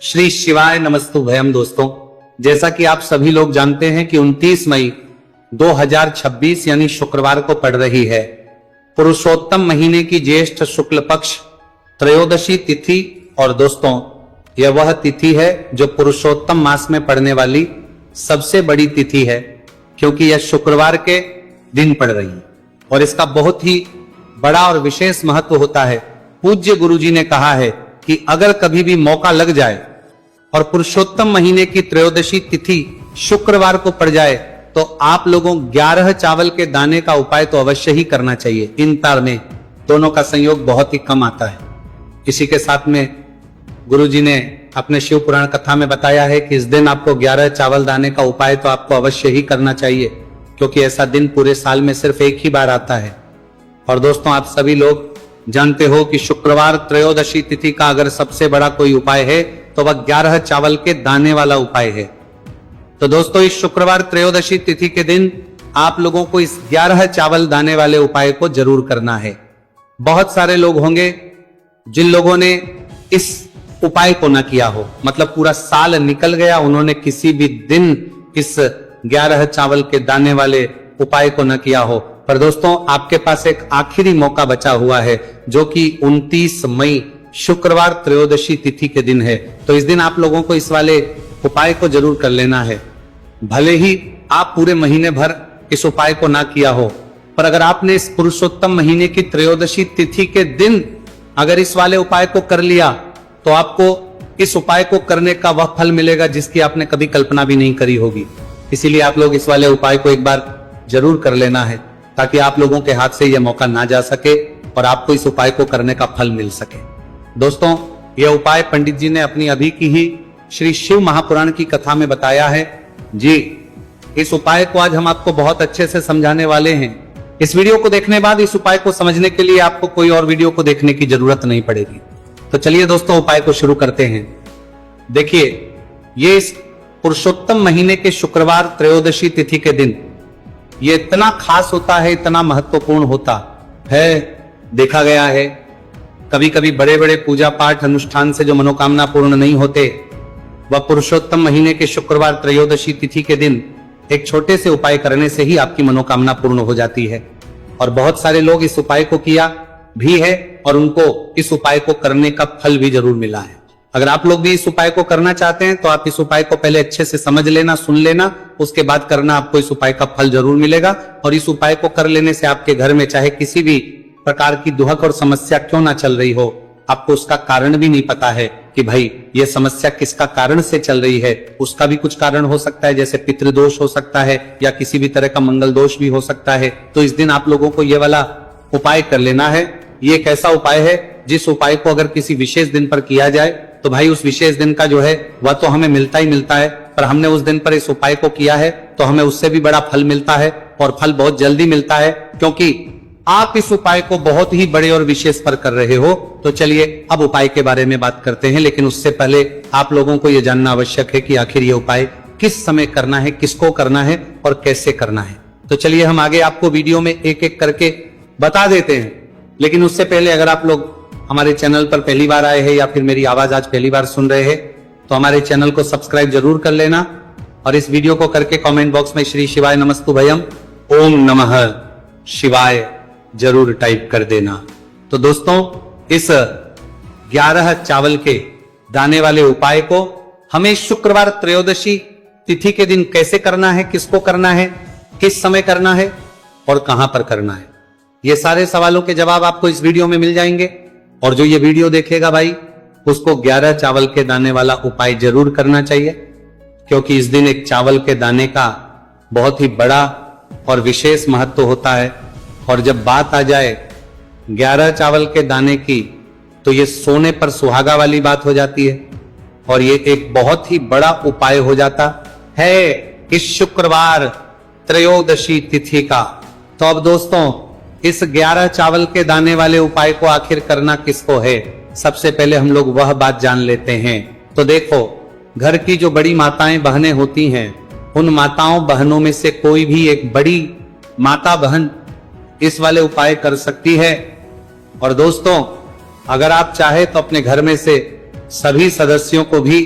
श्री शिवाय नमस्तुभयम। दोस्तों, जैसा कि आप सभी लोग जानते हैं कि 29 मई 2026 यानी शुक्रवार को पड़ रही है पुरुषोत्तम महीने की ज्येष्ठ शुक्ल पक्ष त्रयोदशी तिथि। और दोस्तों, यह वह तिथि है जो पुरुषोत्तम मास में पड़ने वाली सबसे बड़ी तिथि है, क्योंकि यह शुक्रवार के दिन पड़ रही है और इसका बहुत ही बड़ा और विशेष महत्व होता है। पूज्य गुरुजी ने कहा है कि अगर कभी भी मौका लग जाए और पुरुषोत्तम महीने की त्रयोदशी तिथि शुक्रवार को पड़ जाए तो आप लोगों 11 चावल के दाने का उपाय तो अवश्य ही करना चाहिए। इन तार में दोनों का संयोग बहुत ही कम आता है। इसी के साथ में गुरुजी ने अपने शिव पुराण कथा में बताया है कि इस दिन आपको 11 चावल दाने का उपाय तो आपको अवश्य ही करना चाहिए, क्योंकि ऐसा दिन पूरे साल में सिर्फ एक ही बार आता है। और दोस्तों, आप सभी लोग जानते हो कि शुक्रवार त्रयोदशी तिथि का अगर सबसे बड़ा कोई उपाय है तो वह 11 चावल के दाने वाला उपाय है। तो दोस्तों, इस शुक्रवार त्रयोदशी तिथि के दिन आप लोगों को इस 11 चावल दाने वाले उपाय को जरूर करना है। बहुत सारे लोग होंगे जिन लोगों ने इस उपाय को ना किया हो, मतलब पूरा साल निकल गया, उन्होंने किसी भी दिन इस 11 चावल के दाने वाले उपाय को न किया हो। पर दोस्तों, आपके पास एक आखिरी मौका बचा हुआ है, जो कि 29 मई शुक्रवार त्रयोदशी तिथि के दिन है। तो इस दिन आप लोगों को इस वाले उपाय को जरूर कर लेना है। भले ही आप पूरे महीने भर इस उपाय को ना किया हो, पर अगर आपने इस पुरुषोत्तम महीने की त्रयोदशी तिथि के दिन अगर इस वाले उपाय को कर लिया तो आपको इस उपाय को करने का वह फल मिलेगा जिसकी आपने कभी कल्पना भी नहीं करी होगी। इसीलिए आप लोग इस वाले उपाय को एक बार जरूर कर लेना है, ताकि आप लोगों के हाथ से यह मौका ना जा सके और आपको इस उपाय को करने का फल मिल सके। दोस्तों, यह उपाय पंडित जी ने अपनी अभी की ही श्री शिव महापुराण की कथा में बताया है। जी, इस उपाय को आज हम आपको बहुत अच्छे से समझाने वाले हैं। इस वीडियो को देखने बाद इस उपाय को समझने के लिए आपको कोई और वीडियो को देखने की जरूरत नहीं पड़ेगी। तो चलिए दोस्तों, उपाय को शुरू करते हैं। देखिए, ये इस पुरुषोत्तम महीने के शुक्रवार त्रयोदशी तिथि के दिन ये इतना खास होता है, इतना महत्वपूर्ण होता है। देखा गया है कभी कभी बड़े बड़े पूजा पाठ अनुष्ठान से जो मनोकामना पूर्ण नहीं होते, वह पुरुषोत्तम महीने के शुक्रवार त्रयोदशी तिथि के दिन एक छोटे से उपाय करने से ही आपकी मनोकामना पूर्ण हो जाती है। और बहुत सारे लोग इस उपाय को किया भी है और उनको इस उपाय को करने का फल भी जरूर मिला है। अगर आप लोग भी इस उपाय को करना चाहते हैं तो आप इस उपाय को पहले अच्छे से समझ लेना, सुन लेना, उसके बाद करना, आपको इस उपाय का फल जरूर मिलेगा। और इस उपाय को कर लेने से आपके घर में चाहे किसी भी प्रकार की दुहक और समस्या क्यों ना चल रही हो, आपको उसका कारण भी नहीं पता है कि भाई ये समस्या किसका कारण से चल रही है, उसका भी कुछ कारण हो सकता है, जैसे पितृदोष हो सकता है या किसी भी तरह का मंगल दोष भी हो सकता है। तो इस दिन आप लोगों को ये वाला उपाय कर लेना है। ये एक ऐसा उपाय है जिस उपाय को अगर किसी विशेष दिन पर किया जाए तो भाई उस विशेष दिन का जो है वह तो हमें मिलता ही मिलता है, पर हमने उस दिन पर इस उपाय को किया है तो हमें उससे भी बड़ा फल मिलता है, और फल बहुत जल्दी मिलता है, क्योंकि आप इस उपाय को बहुत ही बड़े और विशेष पर कर रहे हो। तो चलिए अब उपाय के बारे में बात करते हैं, लेकिन उससे पहले आप लोगों को यह जानना आवश्यक है कि आखिर ये उपाय किस समय करना है, किसको करना है और कैसे करना है। तो चलिए हम आगे आपको वीडियो में एक एक करके बता देते हैं। लेकिन उससे पहले अगर आप लोग हमारे चैनल पर पहली बार आए हैं या फिर मेरी आवाज आज पहली बार सुन रहे हैं तो हमारे चैनल को सब्सक्राइब जरूर कर लेना, और इस वीडियो को करके कमेंट बॉक्स में श्री शिवाय नमस्तुभयम ओम नमः शिवाय जरूर टाइप कर देना। तो दोस्तों, इस 11 चावल के दाने वाले उपाय को हमें शुक्रवार त्रयोदशी तिथि के दिन कैसे करना है, किसको करना है, किस समय करना है और कहां पर करना है, ये सारे सवालों के जवाब आपको इस वीडियो में मिल जाएंगे। और जो ये वीडियो देखेगा भाई, उसको 11 चावल के दाने वाला उपाय जरूर करना चाहिए, क्योंकि इस दिन एक चावल के दाने का बहुत ही बड़ा और विशेष महत्व होता है। और जब बात आ जाए 11 चावल के दाने की, तो ये सोने पर सुहागा वाली बात हो जाती है और ये एक बहुत ही बड़ा उपाय हो जाता है इस शुक्रवार त्रयोदशी तिथि का। तो अब दोस्तों, इस 11 चावल के दाने वाले उपाय को आखिर करना किसको है, सबसे पहले हम लोग वह बात जान लेते हैं। तो देखो, घर की जो बड़ी माताएं बहनें होती हैं, उन माताओं बहनों में से कोई भी एक बड़ी माता बहन इस वाले उपाय कर सकती है। और दोस्तों, अगर आप चाहे तो अपने घर में से सभी सदस्यों को भी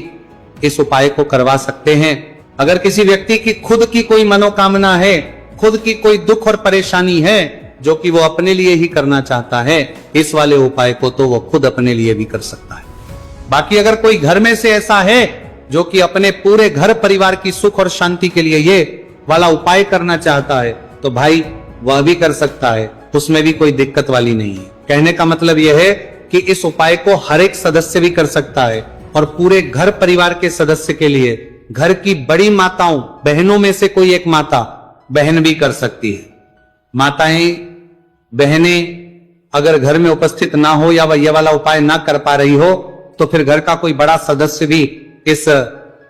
इस उपाय को करवा सकते हैं। अगर किसी व्यक्ति की खुद की कोई मनोकामना है, खुद की कोई दुख और परेशानी है जो कि वो अपने लिए ही करना चाहता है, इस वाले उपाय को तो वो खुद अपने लिए भी कर सकता है। बाकी अगर कोई घर में से ऐसा है जो कि अपने पूरे घर परिवार की सुख और शांति के लिए ये वाला उपाय करना चाहता है, तो भाई वह भी कर सकता है, उसमें भी कोई दिक्कत वाली नहीं है। कहने का मतलब यह है कि इस उपाय को हर एक सदस्य भी कर सकता है और पूरे घर परिवार के सदस्य के लिए घर की बड़ी माताओं बहनों में से कोई एक माता बहन भी कर सकती है। माताएं बहनें अगर घर में उपस्थित ना हो या वह यह वाला उपाय ना कर पा रही हो, तो फिर घर का कोई बड़ा सदस्य भी इस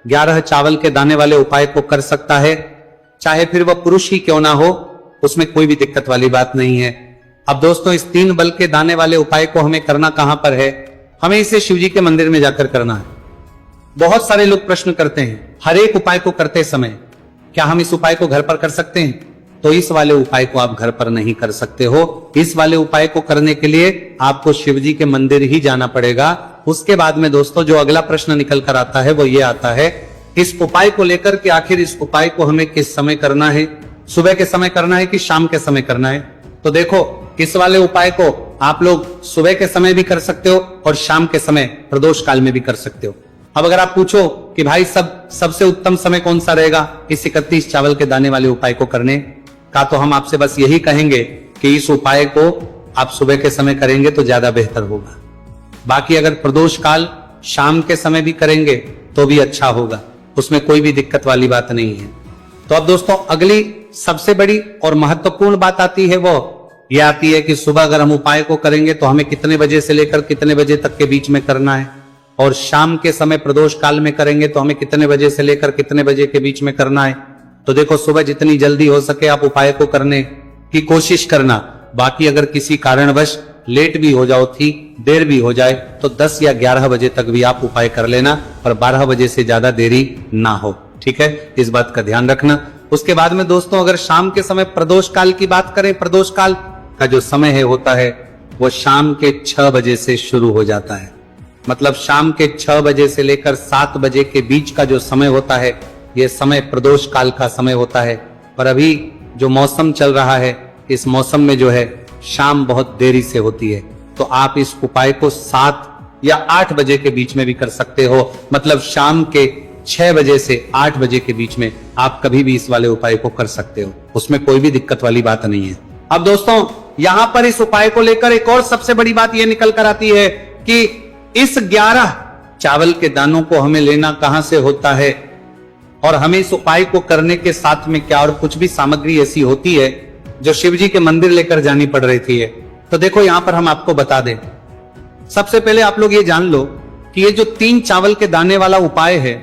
11 चावल के दाने वाले उपाय को कर सकता है, चाहे फिर वह पुरुष ही क्यों ना हो, उसमें कोई भी दिक्कत वाली बात नहीं है। अब दोस्तों, इस 3 बल के दाने वाले उपाय को हमें करना कहां पर है? हमें इसे शिवजी के मंदिर में जाकर करना है। बहुत सारे लोग प्रश्न करते हैं हर एक उपाय को करते समय क्या हम इस उपाय को घर पर कर सकते हैं? तो इस वाले उपाय को आप घर पर नहीं कर सकते हो। इस वाले उपाय को करने के लिए आपको शिवजी के मंदिर ही जाना पड़ेगा। उसके बाद में दोस्तों जो अगला प्रश्न निकल कर आता है वो ये आता है इस उपाय को लेकर कि आखिर इस उपाय को हमें किस समय करना है, सुबह के समय करना है कि शाम के समय करना है? तो देखो, इस वाले उपाय को आप लोग सुबह के समय भी कर सकते हो और शाम के समय प्रदोष काल में भी कर सकते हो। अब अगर आप पूछो कि भाई सबसे उत्तम समय कौन सा रहेगा इस 31 चावल के दाने वाले उपाय को करने का, तो हम आपसे बस यही कहेंगे कि इस उपाय को आप सुबह के समय करेंगे तो ज्यादा बेहतर होगा। बाकी अगर प्रदोष काल शाम के समय भी करेंगे तो भी अच्छा होगा, उसमें कोई भी दिक्कत वाली बात नहीं है। तो अब दोस्तों अगली सबसे बड़ी और महत्वपूर्ण बात आती है, वो ये आती है कि सुबह अगर हम उपाय को करेंगे तो हमें कितने बजे से लेकर कितने बजे तक के बीच में करना है, और शाम के समय प्रदोष काल में करेंगे तो हमें कितने बजे से लेकर कितने बजे के बीच में करना है। तो देखो, सुबह जितनी जल्दी हो सके आप उपाय को करने की कोशिश करना। बाकी अगर किसी कारणवश लेट भी हो जाओ, थी देर भी हो जाए, तो 10 या 11 बजे तक भी आप उपाय कर लेना, पर 12 बजे से ज्यादा देरी ना हो। ठीक है, इस बात का ध्यान रखना। उसके बाद में दोस्तों अगर शाम के समय प्रदोष काल की बात करें, प्रदोष काल का जो समय है होता है वो शाम के 6 बजे से शुरू हो जाता है। मतलब शाम के 6 बजे से लेकर 7 बजे के बीच का जो समय होता है ये समय प्रदोष काल का समय होता है। पर अभी जो मौसम चल रहा है, इस मौसम में जो है शाम बहुत देरी से होती है, तो आप इस उपाय को 7 या 8 बजे के बीच में भी कर सकते हो। मतलब शाम के 6 बजे से 8 बजे के बीच में आप कभी भी इस वाले उपाय को कर सकते हो, उसमें कोई भी दिक्कत वाली बात नहीं है। अब दोस्तों यहां पर इस उपाय को लेकर एक और सबसे बड़ी बात यह निकल कर आती है कि इस 11 चावल के दानों को हमें लेना कहां से होता है, और हमें इस उपाय को करने के साथ में क्या और कुछ भी सामग्री ऐसी होती है जो शिवजी के मंदिर लेकर जानी पड़ रही थी। तो देखो यहां पर हम आपको बता दें। सबसे पहले आप लोग ये जान लो कि ये जो 3 चावल के दाने वाला उपाय है,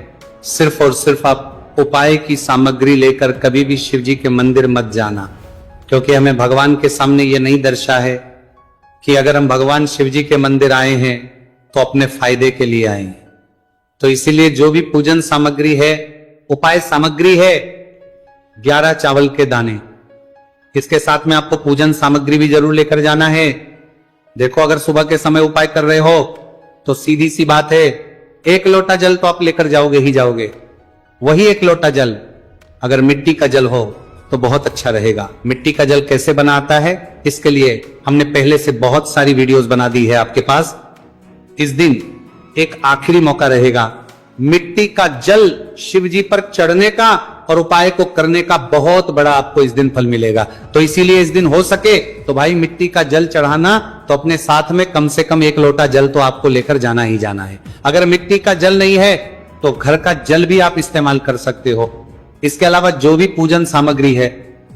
सिर्फ और सिर्फ आप उपाय की सामग्री लेकर कभी भी शिवजी के मंदिर मत जाना, क्योंकि हमें भगवान के सामने ये नहीं दर्शा है कि अगर हम भगवान शिवजी के मंदिर आए हैं तो अपने फायदे के लिए आए हैं। तो इसीलिए जो भी पूजन सामग्री है, उपाय सामग्री है 11 चावल के दाने, इसके साथ में आपको पूजन सामग्री भी जरूर लेकर जाना है। देखो, अगर सुबह के समय उपाय कर रहे हो तो सीधी सी बात है, 1 लोटा जल तो आप लेकर जाओगे ही जाओगे। वही 1 लोटा जल अगर मिट्टी का जल हो तो बहुत अच्छा रहेगा। मिट्टी का जल कैसे बनाता है, इसके लिए हमने पहले से बहुत सारी वीडियोस बना दी है आपके पास। इस दिन एक आखिरी मौका रहेगा मिट्टी का जल शिवजी पर चढ़ने का और उपाय को करने का, बहुत बड़ा आपको इस दिन फल मिलेगा। तो इसीलिए इस दिन हो सके तो भाई मिट्टी का जल चढ़ाना, तो अपने साथ में कम से कम 1 लोटा जल तो आपको लेकर जाना ही जाना है। अगर मिट्टी का जल नहीं है तो घर का जल भी आप इस्तेमाल कर सकते हो। इसके अलावा जो भी पूजन सामग्री है,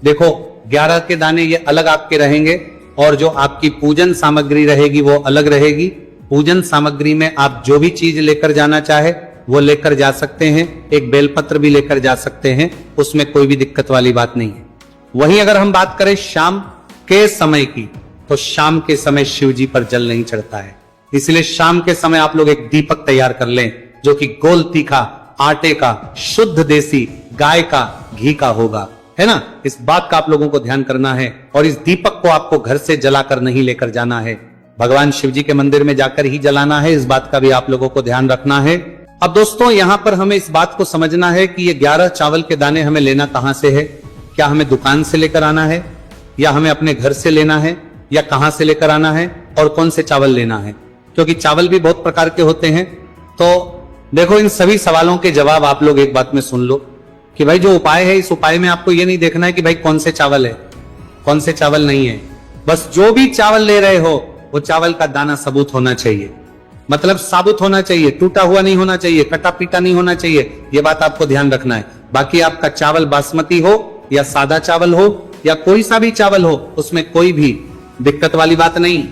देखो 11 के दाने ये अलग आपके रहेंगे और जो आपकी पूजन सामग्री रहेगी वो अलग रहेगी। पूजन सामग्री में आप जो भी चीज लेकर जाना चाहे वो लेकर जा सकते हैं। एक बेलपत्र भी लेकर जा सकते हैं, उसमें कोई भी दिक्कत वाली बात नहीं है। वहीं अगर हम बात करें शाम के समय की, तो शाम के समय शिवजी पर जल नहीं चढ़ता है, इसलिए शाम के समय आप लोग एक दीपक तैयार कर लें जो कि गोल तीखा आटे का, शुद्ध देसी गाय का घी का होगा, है ना। इस बात का आप लोगों को ध्यान करना है। और इस दीपक को आपको घर से जलाकर नहीं लेकर जाना है, भगवान शिव जी के मंदिर में जाकर ही जलाना है, इस बात का भी आप लोगों को ध्यान रखना है। अब दोस्तों यहां पर हमें इस बात को समझना है कि ये 11 चावल के दाने हमें लेना कहां से है। क्या हमें दुकान से लेकर आना है, या हमें अपने घर से लेना है, या कहां से लेकर आना है, और कौन से चावल लेना है, क्योंकि चावल भी बहुत प्रकार के होते हैं। तो देखो, इन सभी सवालों के जवाब आप लोग एक बात में सुन लो कि भाई जो उपाय है, इस उपाय में आपको ये नहीं देखना है कि भाई कौन से चावल है, कौन से चावल नहीं है। बस जो भी चावल ले रहे हो वो चावल का दाना सबूत होना चाहिए, मतलब साबुत होना चाहिए, टूटा हुआ नहीं होना चाहिए, कटा पीटा नहीं होना चाहिए। ये बात आपको ध्यान रखना है। बाकी आपका चावल बासमती हो या सादा चावल हो या कोई सा भी चावल हो, उसमें कोई भी दिक्कत वाली बात नहीं।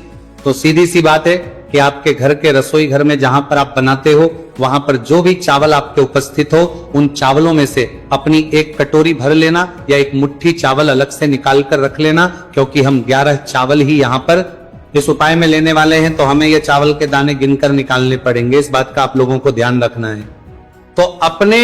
तो सीधी सी बात है कि आपके घर के रसोई घर में जहां पर आप बनाते हो, वहां पर जो भी चावल आपके उपस्थित हो, उन चावलों में से अपनी एक कटोरी भर लेना या एक मुट्ठी चावल अलग से निकाल कर रख लेना, क्योंकि हम 11 चावल ही यहाँ पर इस उपाय में लेने वाले हैं। तो हमें ये चावल के दाने गिनकर निकालने पड़ेंगे, इस बात का आप लोगों को ध्यान रखना है। तो अपने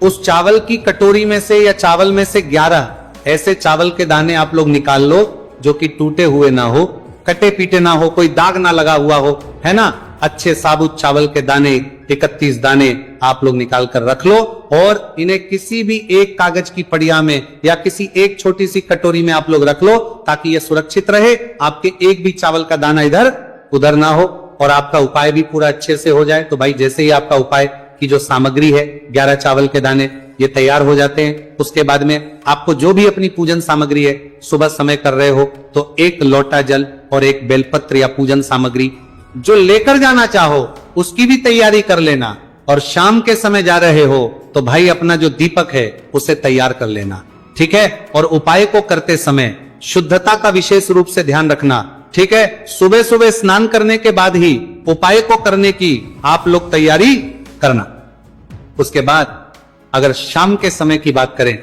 उस चावल की कटोरी में से या चावल में से 11 ऐसे चावल के दाने आप लोग निकाल लो जो कि टूटे हुए ना हो, कटे पीटे ना हो, कोई दाग ना लगा हुआ हो, है ना। अच्छे साबुत चावल के दाने 31 दाने आप लोग निकाल कर रख लो, और इन्हें किसी भी एक कागज की पड़िया में या किसी एक छोटी सी कटोरी में आप लोग रख लो, ताकि यह सुरक्षित रहे, आपके एक भी चावल का दाना इधर उधर ना हो, और आपका उपाय भी पूरा अच्छे से हो जाए। तो भाई जैसे ही आपका उपाय की जो सामग्री है, 11 चावल के दाने, ये तैयार हो जाते हैं, उसके बाद में आपको जो भी अपनी पूजन सामग्री है, सुबह समय कर रहे हो तो एक लोटा जल और एक बेलपत्र या पूजन सामग्री जो लेकर जाना चाहो उसकी भी तैयारी कर लेना। और शाम के समय जा रहे हो तो भाई अपना जो दीपक है उसे तैयार कर लेना, ठीक है। और उपाय को करते समय शुद्धता का विशेष रूप से ध्यान रखना, ठीक है। सुबह सुबह स्नान करने के बाद ही उपाय को करने की आप लोग तैयारी करना। उसके बाद अगर शाम के समय की बात करें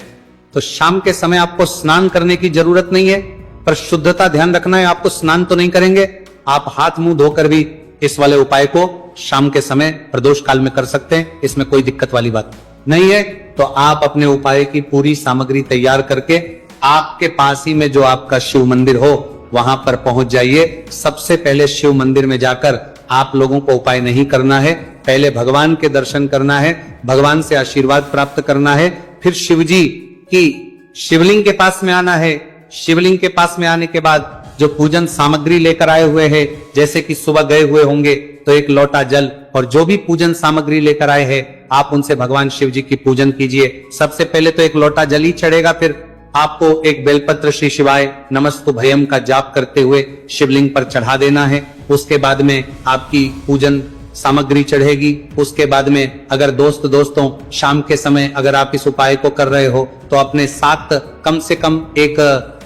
तो शाम के समय आपको स्नान करने की जरूरत नहीं है, पर शुद्धता ध्यान रखना है। आपको स्नान तो नहीं करेंगे, आप हाथ मुंह धोकर भी इस वाले उपाय को शाम के समय प्रदोष काल में कर सकते हैं, इसमें कोई दिक्कत वाली बात नहीं है। तो आप अपने उपाय की पूरी सामग्री तैयार करके आपके पास ही में जो आपका शिव मंदिर हो वहां पर पहुंच जाइए। सबसे पहले शिव मंदिर में जाकर आप लोगों को उपाय नहीं करना है, पहले भगवान के दर्शन करना है, भगवान से आशीर्वाद प्राप्त करना है, फिर शिव जी की शिवलिंग के पास में आना है। शिवलिंग के पास में आने के बाद जो पूजन सामग्री लेकर आए हुए हैं, जैसे कि सुबह गए हुए होंगे तो एक लोटा जल और जो भी पूजन सामग्री लेकर आए हैं आप उनसे भगवान शिव जी की पूजन कीजिए। सबसे पहले तो एक लोटा जल ही चढ़ेगा, फिर आपको एक बेलपत्र श्री शिवाय नमस्तु भयम का जाप करते हुए शिवलिंग पर चढ़ा देना है। उसके बाद में आपकी पूजन सामग्री चढ़ेगी। उसके बाद में अगर दोस्तों शाम के समय अगर आप इस उपाय को कर रहे हो तो अपने साथ कम से कम एक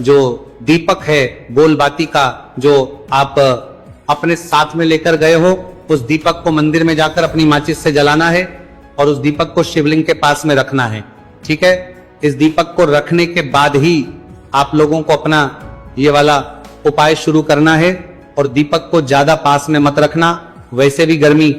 जो दीपक है गोलबाती का जो आप अपने साथ में लेकर गए हो, उस दीपक को मंदिर में जाकर अपनी माचिस से जलाना है और उस दीपक को शिवलिंग के पास में रखना है, ठीक है। इस दीपक को रखने के बाद ही आप लोगों को अपना ये वाला उपाय शुरू करना है। और दीपक को ज्यादा पास में मत रखना, वैसे भी गर्मी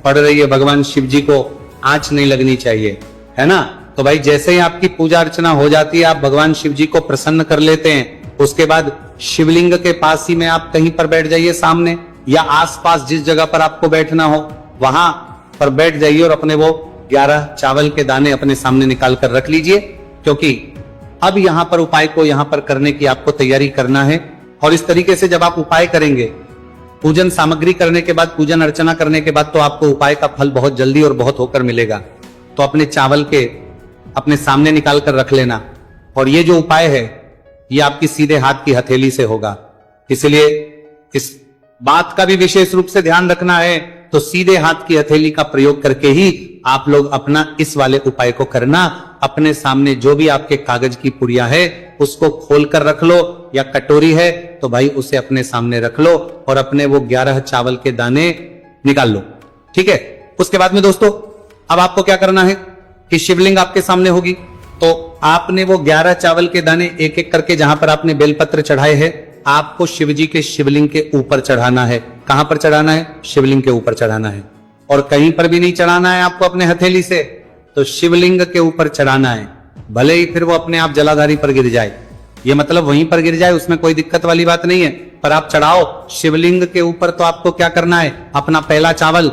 पड़ रही है, भगवान शिव जी को आंच नहीं लगनी चाहिए, है ना। तो भाई जैसे ही आपकी पूजा अर्चना हो जाती है, आप भगवान शिव जी को प्रसन्न कर लेते हैं, उसके बाद शिवलिंग के पास ही में आप कहीं पर बैठ जाइए सामने, या आसपास जिस जगह पर आपको बैठना हो वहां पर बैठ जाइए और अपने वो 11 चावल के दाने अपने सामने निकाल कर रख लीजिए, क्योंकि अब यहां पर उपाय को यहां पर करने की आपको तैयारी करना है। और इस तरीके से जब आप उपाय करेंगे, पूजन सामग्री करने के बाद, पूजन अर्चना करने के बाद, तो आपको उपाय का फल बहुत जल्दी और बहुत होकर मिलेगा। तो अपने चावल के अपने सामने निकाल कर रख लेना। और ये जो उपाय है ये आपकी सीधे हाथ की हथेली से होगा, इसलिए इस बात का भी विशेष रूप से ध्यान रखना है। तो सीधे हाथ की हथेली का प्रयोग करके ही आप लोग अपना इस वाले उपाय को करना। अपने सामने जो भी आपके कागज की पुड़िया है उसको खोल कर रख लो, या कटोरी है तो भाई उसे अपने सामने रख लो और अपने वो 11 चावल के दाने निकाल लो, ठीक है। उसके बाद में दोस्तों अब आपको क्या करना है कि शिवलिंग आपके सामने होगी, तो आपने वो 11 चावल के दाने एक एक करके जहां पर आपने बेलपत्र चढ़ाए हैं, आपको शिव जी के शिवलिंग के ऊपर चढ़ाना है। कहां पर चढ़ाना है? शिवलिंग के ऊपर चढ़ाना है। और कहीं पर भी नहीं चढ़ाना है आपको अपने हथेली से, तो शिवलिंग के ऊपर चढ़ाना है, भले ही फिर वो अपने आप जलाधारी पर गिर जाए, ये मतलब वहीं पर गिर जाए, उसमें कोई दिक्कत वाली बात नहीं है, पर आप चढ़ाओ शिवलिंग के ऊपर तो आपको क्या करना है, अपना पहला चावल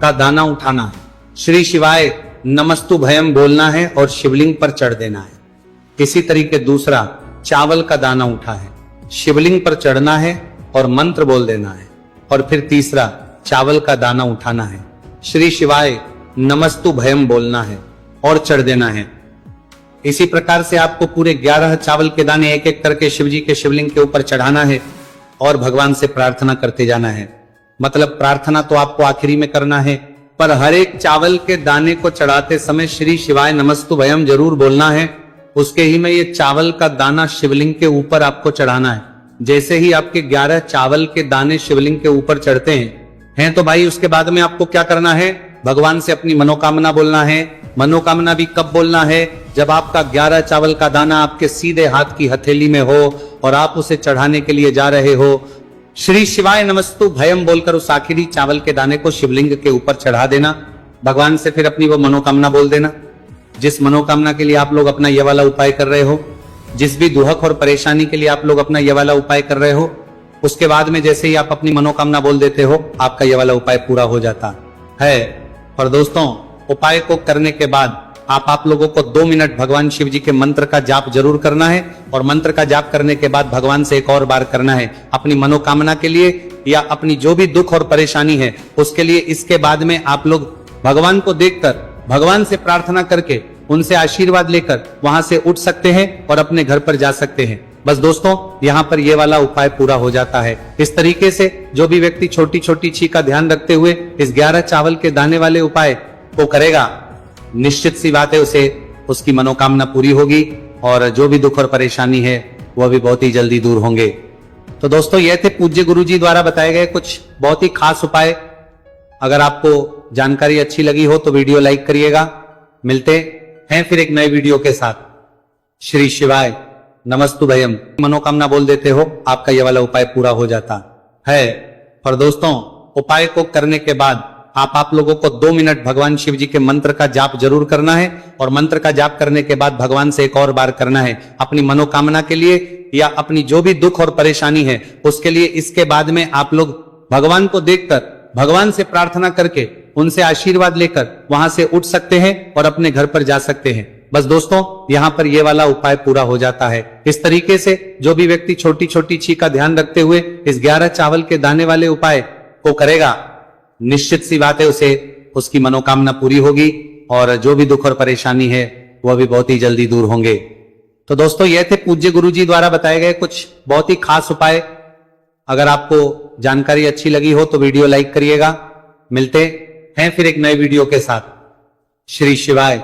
का दाना उठाना है, श्री शिवाय नमस्तु भयम बोलना है और शिवलिंग पर चढ़ देना है। इसी तरीके दूसरा, चावल का दाना उठा है, शिवलिंग पर चढ़ना है और मंत्र बोल देना है। और फिर तीसरा, चावल का दाना उठाना है, श्री शिवाय नमस्तु भयम बोलना है और चढ़ देना है। इसी प्रकार से आपको पूरे 11 चावल के दाने एक एक करके शिव जी के शिवलिंग के ऊपर चढ़ाना है और भगवान से प्रार्थना करते जाना है। मतलब प्रार्थना तो आपको आखिरी में करना है, पर हर एक चावल के दाने को चढ़ाते समय श्री शिवाय नमस्तु भयम जरूर बोलना है। उसके ही में ये चावल का दाना शिवलिंग के ऊपर आपको चढ़ाना है। जैसे ही आपके 11 चावल के दाने शिवलिंग के ऊपर चढ़ते हैं तो भाई उसके बाद में आपको क्या करना है, भगवान से अपनी मनोकामना बोलना है। मनोकामना भी कब बोलना है, जब आपका 11 चावल का दाना आपके सीधे हाथ की हथेली में हो और आप उसे चढ़ाने के लिए जा रहे हो। श्री शिवाय नमस्तु भयम बोलकर उस आखिरी चावल के दाने को शिवलिंग के ऊपर चढ़ा देना। भगवान से फिर अपनी वो मनोकामना बोल देना, जिस मनोकामना के लिए आप लोग अपना ये वाला उपाय कर रहे हो, जिस भी दुहक और परेशानी के लिए आप लोग अपना ये वाला उपाय कर रहे हो, उसके बाद में जैसे ही आप अपनी मनोकामना बोल देते हो, आपका ये वाला उपाय पूरा हो जाता है। और दोस्तों, उपाय को करने के बाद आप लोगों को 2 मिनट भगवान शिव जी के मंत्र का जाप जरूर करना है। और मंत्र का जाप करने के बाद भगवान से एक और बार करना है अपनी मनोकामना के लिए या अपनी जो भी दुख और परेशानी है उसके लिए। इसके बाद में आप लोग भगवान को देखकर, भगवान से प्रार्थना करके, उनसे आशीर्वाद लेकर वहां से उठ सकते हैं और अपने घर पर जा सकते हैं। बस दोस्तों, यहाँ पर ये वाला उपाय पूरा हो जाता है। इस तरीके से जो भी व्यक्ति छोटी छोटी चीज का ध्यान रखते हुए इस 11 चावल के दाने वाले उपाय को करेगा, निश्चित सी बात है उसे उसकी मनोकामना पूरी होगी और जो भी दुख और परेशानी है वह भी बहुत ही जल्दी दूर होंगे। तो दोस्तों, ये थे पूज्य गुरु जी द्वारा बताए गए कुछ बहुत ही खास उपाय। अगर आपको जानकारी अच्छी लगी हो तो वीडियो लाइक करिएगा। मिलते हैं फिर एक नए वीडियो के साथ। श्री शिवाय नमस्तु भयम मनोकामना बोल देते हो, आपका ये वाला उपाय पूरा हो जाता है। और दोस्तों, उपाय को करने के बाद आप लोगों को 2 मिनट भगवान शिव जी के मंत्र का जाप जरूर करना है। और मंत्र का जाप करने के बाद भगवान से एक और बार करना है अपनी मनोकामना के लिए या अपनी जो भी दुख और परेशानी है उसके लिए। इसके बाद में आप लोग भगवान को देखकर, भगवान से प्रार्थना करके, उनसे आशीर्वाद लेकर वहां से उठ सकते हैं और अपने घर पर जा सकते हैं। बस दोस्तों, यहाँ पर ये वाला उपाय पूरा हो जाता है। इस तरीके से जो भी व्यक्ति छोटी छोटी चीज का ध्यान रखते हुए इस 11 चावल के दाने वाले उपाय को करेगा, निश्चित सी बात है उसे उसकी मनोकामना पूरी होगी और जो भी दुख और परेशानी है वह भी बहुत ही जल्दी दूर होंगे। तो दोस्तों, ये थे पूज्य गुरु जी द्वारा बताए गए कुछ बहुत ही खास उपाय। अगर आपको जानकारी अच्छी लगी हो तो वीडियो लाइक करिएगा। मिलते हैं फिर एक नए वीडियो के साथ। श्री शिवाय।